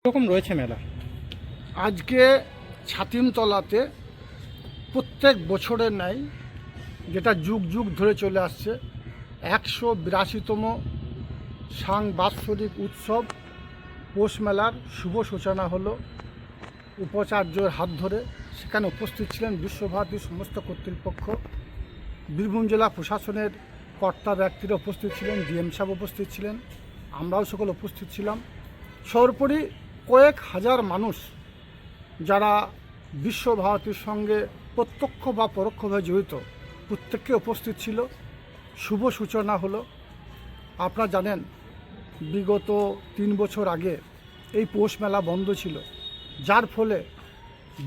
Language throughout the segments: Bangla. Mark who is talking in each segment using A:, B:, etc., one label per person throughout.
A: রকম রয়েছে মেলা?
B: আজকে ছাতিমতলাতে প্রত্যেক বছরের ন্যায় যেটা যুগ যুগ ধরে চলে আসছে 182তম সাংবাৎসরিক উৎসব পৌষ মেলার শুভ সূচনা হলো উপাচার্যের হাত ধরে। সেখানে উপস্থিত ছিলেন বিশ্বভারতীর সমস্ত কর্তৃপক্ষ, বীরভূম জেলা প্রশাসনের কর্তা ব্যক্তিরা উপস্থিত ছিলেন, ডিএম সাহেব উপস্থিত ছিলেন, আমরাও সকল উপস্থিত ছিলাম। সর্বোপরি কয়েক হাজার মানুষ যারা বিশ্বভারতীর সঙ্গে প্রত্যক্ষ বা পরোক্ষভাবে জড়িত প্রত্যেককে উপস্থিত ছিল। শুভ সূচনা হলো। আপনারা জানেন বিগত 3 বছর আগে এই পৌষ মেলা বন্ধ ছিল, যার ফলে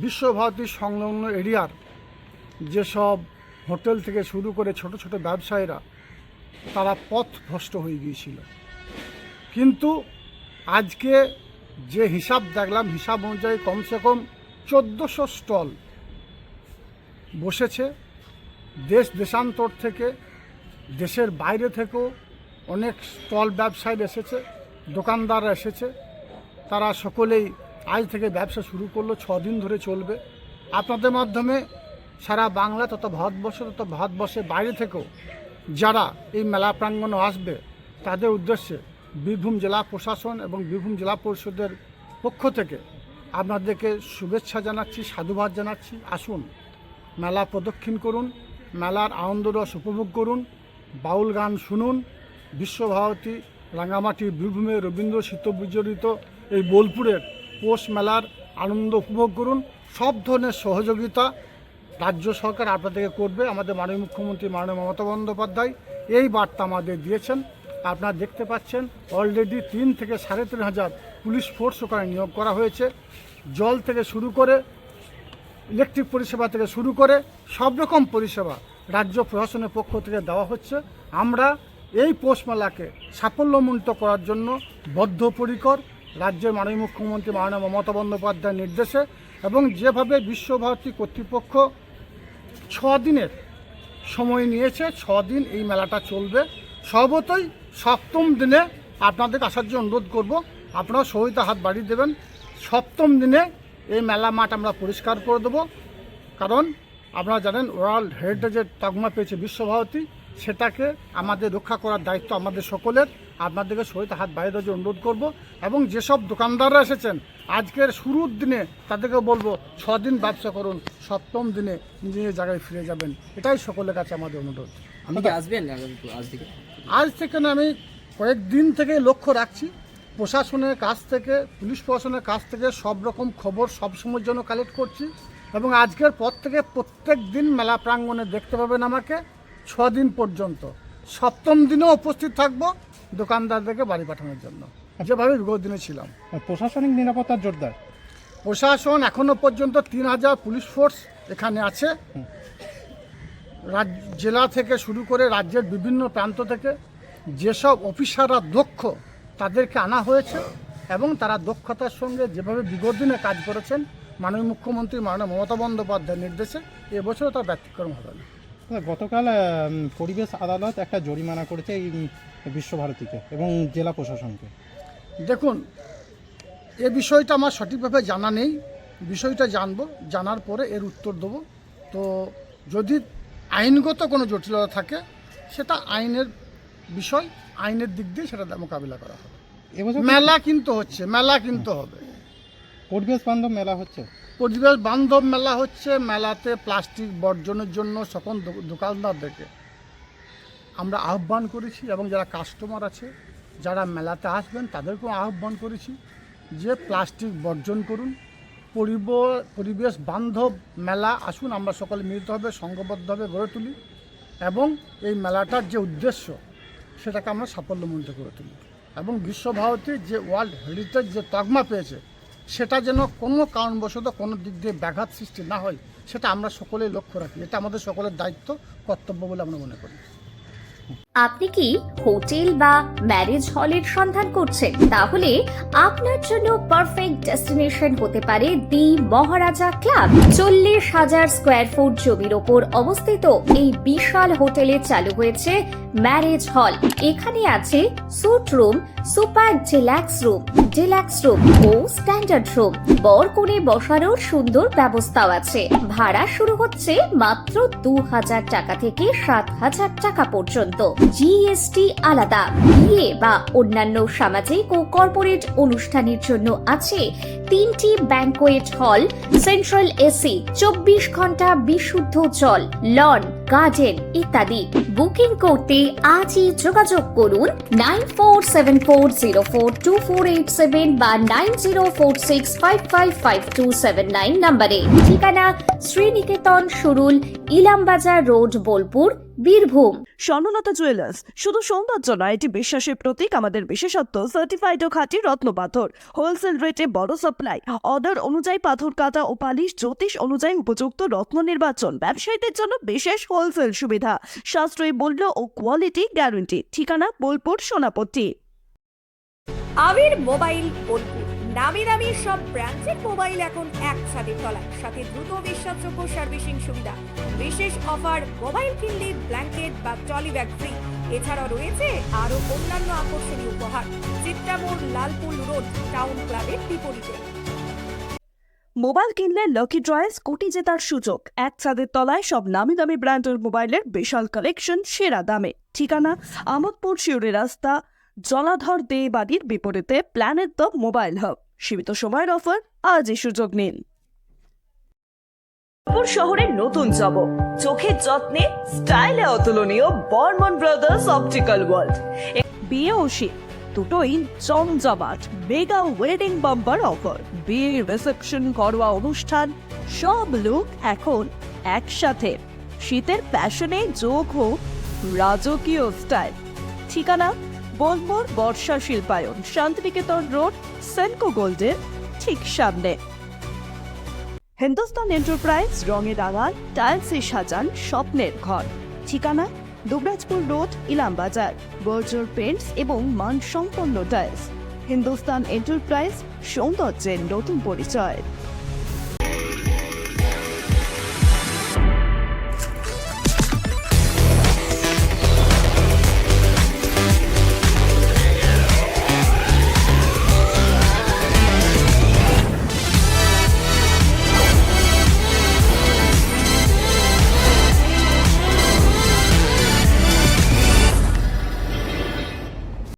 B: বিশ্বভারতীর সংলগ্ন এরিয়ার যেসব হোটেল থেকে শুরু করে ছোট ছোট ব্যবসায়ীরা তারা পথভ্রষ্ট হয়ে গিয়েছিল। কিন্তু আজকে যে হিসাব দেখলাম, হিসাব অনুযায়ী কমসে কম 1400 স্টল বসেছে। দেশ দেশান্তর থেকে, দেশের বাইরে থেকেও অনেক স্টল ব্যবসায়ী এসেছে, দোকানদাররা এসেছে। তারা সকলেই আজ থেকে ব্যবসা শুরু করলো, 6 দিন ধরে চলবে। আপনাদের মাধ্যমে সারা বাংলা তথা ভারতবর্ষের বাইরে থেকেও যারা এই মেলা প্রাঙ্গণে আসবে তাদের উদ্দেশ্যে বীরভূম জেলা প্রশাসন এবং বীরভূম জেলা পরিষদের পক্ষ থেকে আপনাদেরকে শুভেচ্ছা জানাচ্ছি, সাধুবাদ জানাচ্ছি। আসুন, মেলা প্রদক্ষিণ করুন, মেলার আনন্দ রস উপভোগ করুন, বাউল গান শুনুন, বিশ্বভারতী রাঙামাটি বীরভূমে রবীন্দ্র শীতবিজড়িত এই বোলপুরের পৌষ মেলার আনন্দ উপভোগ করুন। সব ধরনের সহযোগিতা রাজ্য সরকার আপনাদেরকে করবে। আমাদের মাননীয় মুখ্যমন্ত্রী মাননীয় মমতা বন্দ্যোপাধ্যায় এই বার্তা আমাদের দিয়েছেন। আপনারা দেখতে পাচ্ছেন অলরেডি 3 থেকে 3,500 পুলিশ ফোর্স ওখানে নিয়োগ করা হয়েছে। জল থেকে শুরু করে ইলেকট্রিক পরিষেবা থেকে শুরু করে সব রকম পরিষেবা রাজ্য প্রশাসনের পক্ষ থেকে দেওয়া হচ্ছে। আমরা এই পৌষ মেলাকে সাফল্যমণ্ডিত করার জন্য বদ্ধপরিকর। রাজ্যের মাননীয় মুখ্যমন্ত্রী মাননীয় মমতা বন্দ্যোপাধ্যায়ের নির্দেশে এবং যেভাবে বিশ্বভারতী কর্তৃপক্ষ 6 দিনের সময় নিয়েছে, 6 দিন এই মেলাটা চলবে। সর্বতই 7ম দিনে আপনাদেরকে আসার জন্য অনুরোধ করব, আপনারা সহযোগিতা হাত বাড়িয়ে দেবেন। 7ম দিনে এই মেলা মাঠ আমরা পরিষ্কার করে দেবো, কারণ আপনারা জানেন ওয়ার্ল্ড হেরিটেজের তকমা পেয়েছে বিশ্বভারতী, সেটাকে আমাদের রক্ষা করার দায়িত্ব আমাদের সকলের। আপনাদেরকে সহযোগিতা হাত বাড়িয়ে দেওয়ার জন্য অনুরোধ করব এবং যেসব দোকানদাররা এসেছেন আজকের শুরুর দিনে তাদেরকে বলবো 6 দিন ব্যবসা করুন, 7ম দিনে নিজের জায়গায় ফিরে যাবেন। এটাই সকলের কাছে আমাদের অনুরোধ।
C: আপনি কি আসবেন
B: আজ থেকে না, আমি কয়েকদিন থেকে লক্ষ্য রাখছি প্রশাসনের কাছ থেকে, পুলিশ প্রশাসনের কাছ থেকে সব রকম খবর সবসময়ের জন্য কালেক্ট করছি এবং আজকের পর থেকে প্রত্যেক দিন মেলা প্রাঙ্গণে দেখতে পাবেন আমাকে 6 দিন পর্যন্ত। 7ম দিনেও উপস্থিত থাকবো দোকানদারদেরকে বাড়ি পাঠানোর জন্য, যেভাবে বিগত দিনে ছিলাম।
A: প্রশাসনিক নিরাপত্তার জোরদার।
B: প্রশাসন এখনো পর্যন্ত 3,000 পুলিশ ফোর্স এখানে আছে। জেলা থেকে শুরু করে রাজ্যের বিভিন্ন প্রান্ত থেকে যেসব অফিসাররা দক্ষ তাদেরকে আনা হয়েছে এবং তারা দক্ষতার সঙ্গে যেভাবে বিগত দিনে কাজ করেছেন মাননীয় মুখ্যমন্ত্রী মাননীয় মমতা বন্দ্যোপাধ্যায়ের নির্দেশে এবছরও তার ব্যতিক্রম হবে না।
A: গতকাল পরিবেশ আদালত একটা জরিমানা করেছে এই বিশ্বভারতীকে এবং জেলা প্রশাসনকে।
B: দেখুন, এ বিষয়টা আমার সঠিকভাবে জানা নেই, বিষয়টা জানবো, জানার পরে এর উত্তর দেবো। তো যদি আইনগত কোনো জটিলতা থাকে সেটা আইনের বিষয়, আইনের দিক দিয়ে সেটা মোকাবিলা করা হবে। মেলা কিন্তু হচ্ছে, মেলা কিন্তু হবে,
A: পরিবেশ বান্ধব মেলা হচ্ছে,
B: পরিবেশ বান্ধব মেলা হচ্ছে। মেলাতে প্লাস্টিক বর্জনের জন্য সকল দোকানদারদেরকে আমরা আহ্বান করেছি এবং যারা কাস্টমার আছে যারা মেলাতে আসবেন তাদেরকেও আহ্বান করেছি যে প্লাস্টিক বর্জন করুন, পরিবেশ বান্ধব মেলা আসুন, আমরা সকলে মিলিতভাবে সংঘবদ্ধভাবে গড়ে তুলি এবং এই মেলাটার যে উদ্দেশ্য সেটাকে আমরা সাফল্যমণ্ডিত করে তুলি এবং বিশ্বভারতীর যে ওয়ার্ল্ড হেরিটেজ যে তকমা পেয়েছে সেটা যেন কোনো কারণবশত কোনো দিক দিয়ে ব্যাঘাত সৃষ্টি না হয় সেটা আমরা সকলেই লক্ষ্য রাখি। এটা আমাদের সকলের দায়িত্ব, কর্তব্য বলে আমরা মনে করি।
C: আপনি কি হোটেল বা ম্যারেজ হলের সন্ধান করছেন? তাহলে আপনার জন্য পারফেক্ট ডেস্টিনেশন হতে পারে দি মহারাজা ক্লাব। 40,000 স্কোয়ার ফুট জমির ওপর অবস্থিত এই বিশাল হোটেলে চালু হয়েছে ম্যারেজ হল। এখানে আছে suite room, super deluxe room ও স্ট্যান্ডার্ড রুম। বর কনে বসানোর সুন্দর ব্যবস্থাও আছে। ভাড়া শুরু হচ্ছে মাত্র 2,000 টাকা থেকে 7,000 টাকা পর্যন্ত। জিএসটি আলাদা। বিয়ে বা অন্যান্য সামাজিক ও কর্পোরেট অনুষ্ঠানের জন্য আছে 3টি ব্যাংকোয়েট হল, সেন্ট্রাল এসি, 24 ঘন্টা বিশুদ্ধ জল, লন, গার্ডেন ইত্যাদি। বুকিং করতে আজই যোগাযোগ করুন 9474042487 বা 9046555279 নম্বরে। ঠিকানা শ্রীনিকেতন সুরুল, ইলামবাজার রোড, বোলপুর, বীরভূম।
D: স্বর্ণলতা জুয়েলার্স শুধু সৌন্দর্য নয়, এটি বিশ্বাসের প্রতীক। আমাদের বিশেষত্ব সার্টিফাইড ও খাঁটি রত্ন পাথর, হোলসেল রেটে বড় সাপ্লাই, অর্ডার অনুযায়ী পাথর কাটা ও পালিশ, জ্যোতিষ অনুযায়ী উপযুক্ত রত্ন নির্বাচন, ব্যবসায়ীদের জন্য বিশেষ হোলসেল সুবিধা, সাশ্রয়ী মূল্য ও কোয়ালিটি গ্যারান্টি। ঠিকানা বোলপুর, সোনাপট্টি।
E: আবির মোবাইল বোলপুর। নামি দামি সব ব্র্যান্ডের মোবাইল এখন এক ছাদের তলায়, সাথে দ্রুত বিশ্বাসযোগ্য সার্ভিসিং সুবিধা। বিশেষ অফার, মোবাইল কিনলে ব্ল্যাঙ্কেট বা ট্রলি ব্যাগ ফ্রি। এছাড়াও রয়েছে আরো অন্যান্য আকর্ষণীয় উপহার। চিত্রামোড়, লালপুল রোড, টাউন ক্লাবের বিপরীতে।
D: মোবাইল কিনলে লাকি ড্রয়ে কোটি জেতার সুযোগ। এক ছাদের তলায় সব নামি দামি ব্র্যান্ডের মোবাইলের বিশাল কালেকশন, সেরা দামে। ঠিকানা আমোদপুর শিউরি রাস্তা, জলাধর দে বাড়ির বিপরীতে, প্ল্যানেট দ্য মোবাইল হাব। সীমিত সময়ের অফার, আজই সুযোগ নিন। শহরের নতুন চমক, চোখের যত্নে স্টাইলে অতুলনীয় বর্মন ব্রাদার্স অপটিক্যাল ওয়ার্ল্ড। বিয়ে ও শীত দুটোই জমজমাট মেগা ওয়েডিং বাম্পার অফার। বিয়ে, রিসেপশন, ঘরোয়া অনুষ্ঠান, সব লুক এখন একসাথে। শীতের প্যাশনে যোগ হোক রাজকীয় স্টাইল। ঠিকানা বোলপুর বর্ষা শিল্পায়ন, শান্তিনিকেতন রোড, সেনকো গোল্ডের ঠিক সামনে। হিন্দুস্তান এন্টারপ্রাইজ, রঙে রাঙান, টাইলসে সাজান স্বপ্নের ঘর। ঠিকানা দুবরাজপুর রোড, ইলামবাজার। বর্জর পেন্টস এবং মানসম্পন্ন টাইলস। হিন্দুস্তান এন্টারপ্রাইজ, সৌন্দর্যের নতুন পরিচয়।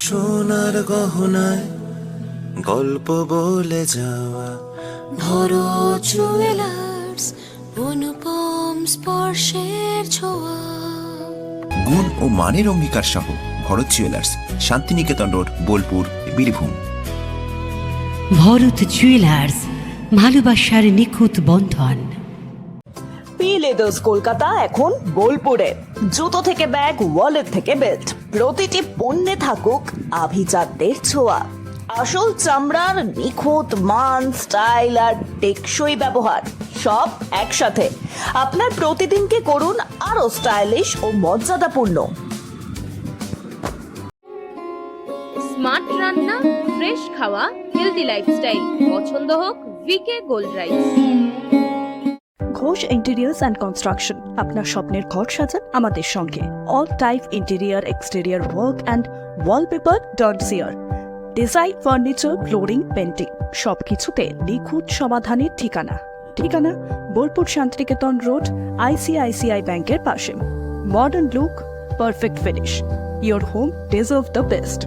F: সোনার গহনায় গল্প বলে যাওয়া
G: ভরত জুয়েলার্স, অনুপম স্পর্শের ছোঁয়া।
H: গুণ ও মানের অঙ্গীকার সহ Bharat jewellers, Santiniketan road, Bolpur, Birbhum.
I: Bharat jewellers, ভালোবাসার নিখুঁত বন্ধন।
D: পি লেদার্স কলকাতা এখন বোলপুরে। জুতো থেকে ব্যাগ, ওয়ালেট থেকে বেল্ট, প্রতিটি পণ্যে থাকুক আভিজাত্যের ছোঁয়া। আসল চামড়ার নিখুঁত মান, স্টাইল আর টেকসই ব্যবহার, সব একসাথে। আপনার প্রতিদিনকে করুন আরো স্টাইলিশ ও মর্যাদাপূর্ণ।
J: স্মার্ট রান্না, ফ্রেশ খাওয়া, হেলদি লাইফস্টাইল। পছন্দ হোক V K gold rice.
D: Ghosh interiors and construction. আপনার স্বপ্নের ঘর সাজান আমাদের সঙ্গে। All type interior, exterior work and wallpaper dot CR. Design, furniture, flooring, painting, সবকিছুতে নিখুঁত সমাধানের ঠিকানা। ঠিকানা বোলপুর, শান্তিনিকেতন রোড, ICICI ব্যাংকের পাশে। Modern look, perfect finish. Your home deserve the best.